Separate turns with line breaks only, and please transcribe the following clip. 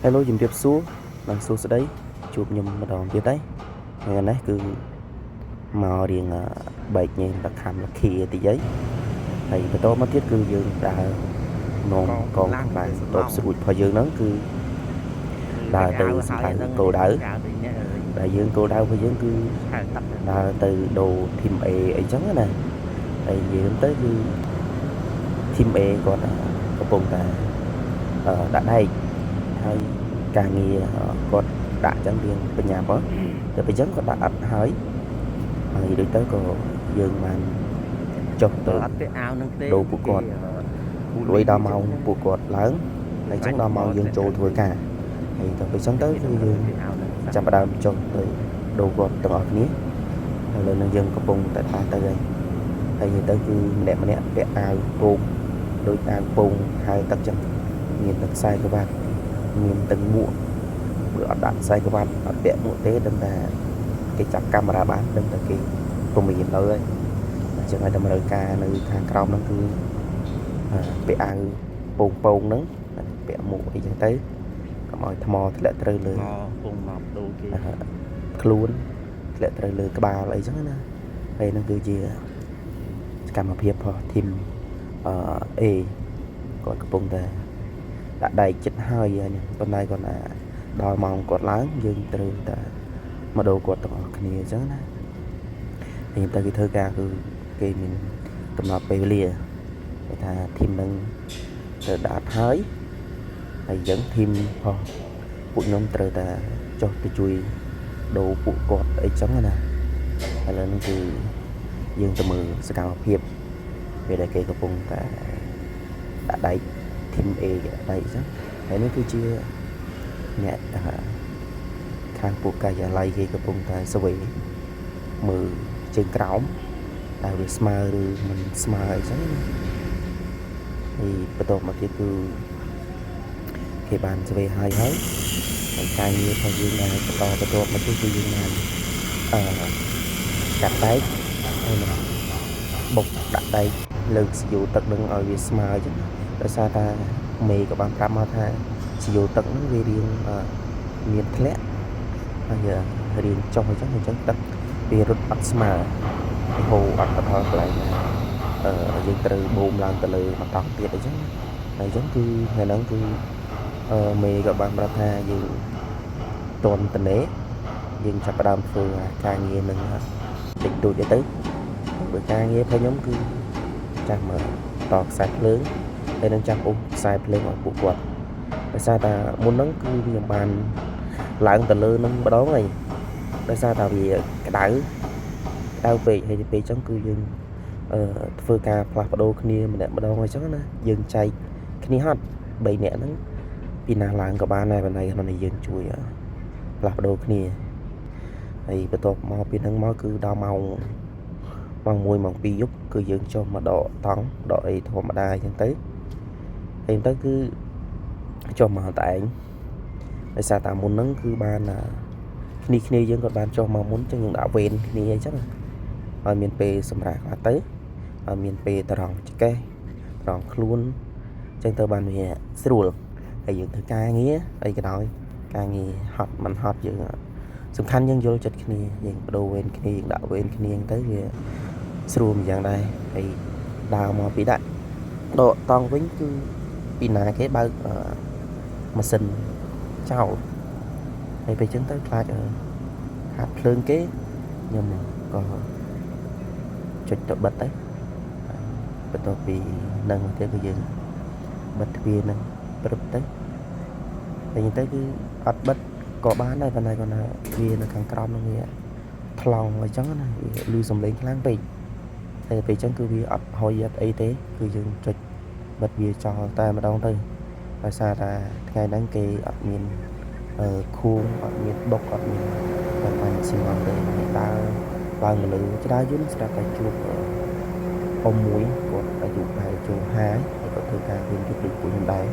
Hello ជំរាបសួរនិងសួស្តីជួបខ្ញុំម្ដងទៀតđấyថ្ងៃនេះគឺមករៀងបែកញែងលក្ខខណ្ឌលក្ខីតិចអីហើយបន្តមកទៀតគឺយើងដើរនំកងខ្លាំងតបស្រួចរបស់យើងហ្នឹងគឺដើរទៅសំខាន់គោលដៅដែលយើងគោលដៅរបស់យើងគឺដើរទៅដូរ team A អីចឹងណាហើយយើងទៅគឺ team A គាត់កំពុងតែដាក់ដែកហើយការងារគាត់ដាក់ចឹងរៀងបញ្ញាប់ទៅពេលចឹងគាត់ដាក់អត់ហើយដូចទៅក៏យើងបានចុះទៅអត់ទេអាវនឹងទេដូរពួកគាត់លួយដល់ម៉ោងពួកគាត់ឡើងហើយចឹងដល់ម៉ោងយើងចូលធ្វើការហើយទៅពេលចឹងទៅគឺយើងចាប់ផ្ដើមចុះទៅដូរគាត់ទាំងអស់គ្នាហើយលើនឹងយើងកំពុងតែថាទៅហើយទៅគឺម្នាក់ពាក់អាវពោងដូចអាវពោងហើយទឹកចឹងមានទឹកខ្សែក្បាត់មានទឹកមួកព្រោះអត់ដាក់ខ្សែក្បាត់អត់ពាក់មួកទេដឹងតែគេចាប់កាមេរ៉ាបានដឹងតែគេពុំមាននៅហើយអញ្ចឹងហើយតម្រូវការនៅខាងក្រោមហ្នឹងគឺពាក់អាវពោងហ្នឹងពាក់មួកអីចឹងទៅកុំឲ្យថ្មធ្លាក់ត្រូវលើពុំមកដូរគេខ្លួនធ្លាក់ត្រូវលើក្បាលអីចឹងណាហើយហ្នឹងគឺជាសកម្មភាពរបស់ធីមA គាត់កំពុងតែដាក់ដែកចិត្តហើយប៉ុន្តែគាត់ថាដល់ម៉ោងគាត់ឡើងយើងត្រូវតែមកដូរគាត់ទាំងអស់គ្នាអញ្ចឹងណាហើយតែគេធ្វើការគឺគេមានកំណត់ពេលវេលាគេថាធីមនឹងត្រូវដាក់ហើយអញ្ចឹងធីមផងពួកខ្ញុំត្រូវតែចុះទៅជួយដូរពួកគាត់អីចឹងណាឥឡូវនេះគឺយើងទៅមើលសកម្មភាពពេលដែលគេកំពុងតែដាក់ដែកteam A ដៃចឹងហើយនេះគឺជាអ្នកខាងពួកការិយាល័យគេកំពុងតែស្វែងមើលជើងក្រោមតែវាស្មើឬមិនស្មើអីចឹងហើយបន្ទាប់មកទៀតគឺគេបានស្វែងហើយការងាររបស់យើងដែលបន្តមកទៀតគឺយើងបានកាត់ដែកហើយបុកដាក់ដែកលើកស៊ីយូទឹកនឹងឲ្យវាស្មើចឹងដោយសារតែមេក៏បានប្រាប់មកថាស៊ីយូទឹកហ្នឹងវារៀងមានធ្លាក់ហើយរៀងចុះអញ្ចឹងទឹកវារត់អត់ស្មើហូរអត់ទៅដល់កន្លែងយើងត្រូវបូមឡើងទៅលើបន្តទៀតអញ្ចឹងហើយអញ្ចឹងគឺថ្ងៃហ្នឹងគឺមេក៏បានប្រាប់ថាយើងតន់តនេយើងចាប់ផ្ដើមធ្វើការងារនឹងតិចតួចទៅបើការងាររបស់ខ្ញុំគឺចាំមើលតខ្សែភ្លើងហើយនឹងចាំអ៊ុំខ្សែភ្លើងឲ្យពួកគាត់ដោយសារតែមុនហ្នឹងគឺខ្ញុំបានឡើងទៅលើនឹងម្ដងហើយដោយសារតែវាក្តៅពេកហើយពេលអញ្ចឹងគឺយើងធ្វើការផ្លាស់ប្ដូរគ្នាម្នាក់ម្ដងអញ្ចឹងណាយើងចែកគ្នាហត់3នាក់ហ្នឹងពីណាឡើងក៏បានដែរប៉ុន្តែក្នុងនេះយើងជួយផ្លាស់ប្ដូរគ្នាហើយបន្ទាប់មកពីហ្នឹងមកគឺដល់ម៉ោង1ម៉ោង2យប់គឺយើងចុះមកដកតង់ដកអីធម្មតាអញ្ចឹងទៅហើយទៅគឺចុះមកតែឯងដោយសារតែមុនហ្នឹងគឺបានគ្នាយើងក៏បានចុះមកមុនអញ្ចឹងយើងដាក់វេនគ្នាអញ្ចឹងឲ្យមានពេលសម្រាប់ខ្លះទៅឲ្យមានពេលត្រង់ចកេះត្រង់ខ្លួនអញ្ចឹងទៅបានវាស្រួលហើយយើងធ្វើការងារអីក៏ដោយការងារហត់មិនហត់យើងសំខាន់យើងយល់ចិត្តគ្នាយើងបដូរវេនគ្នាយើងដាក់វេនគ្នាទៅវាស្រួលម្យ៉ាងដែរហើយដើរមកពីដាក់ដកតង់វិញគឺពីណាគេបើកម៉ាស៊ីនចោលហើយពេលចឹងទៅខ្លាចខាតភ្លើងគេខ្ញុំក៏ចុចទៅបិទទៅបន្ទាប់ពីនឹងទៅគឺយើងបិទទ្វារនឹងព្រឹបទៅហើយចឹងទៅគឺអត់បិទក៏បានដែរប៉ុន្តែគាត់ថាវានៅខាងក្រោមនឹងវាថ្លង់អញ្ចឹងណាវាលឺសំឡេងខ្លាំងពេកតែពេលចឹងគឺវាអត់ហុយអត់អីទេគឺយើងចុចបិទវាចោលតែម្ដងទៅដោយសារតែថ្ងៃហ្នឹងគេអត់មានខួងអត់មានដុកអត់មានបញ្ហាស៊ីម៉ងទេដើរឡើងមកលើច្រាយយន្តស្រាប់តែជួបអ៊ំមួយគាត់អាយុប្រហែលចូល50ហើយគាត់ធ្វើការរៀនពីពួកខ្ញុំដែរ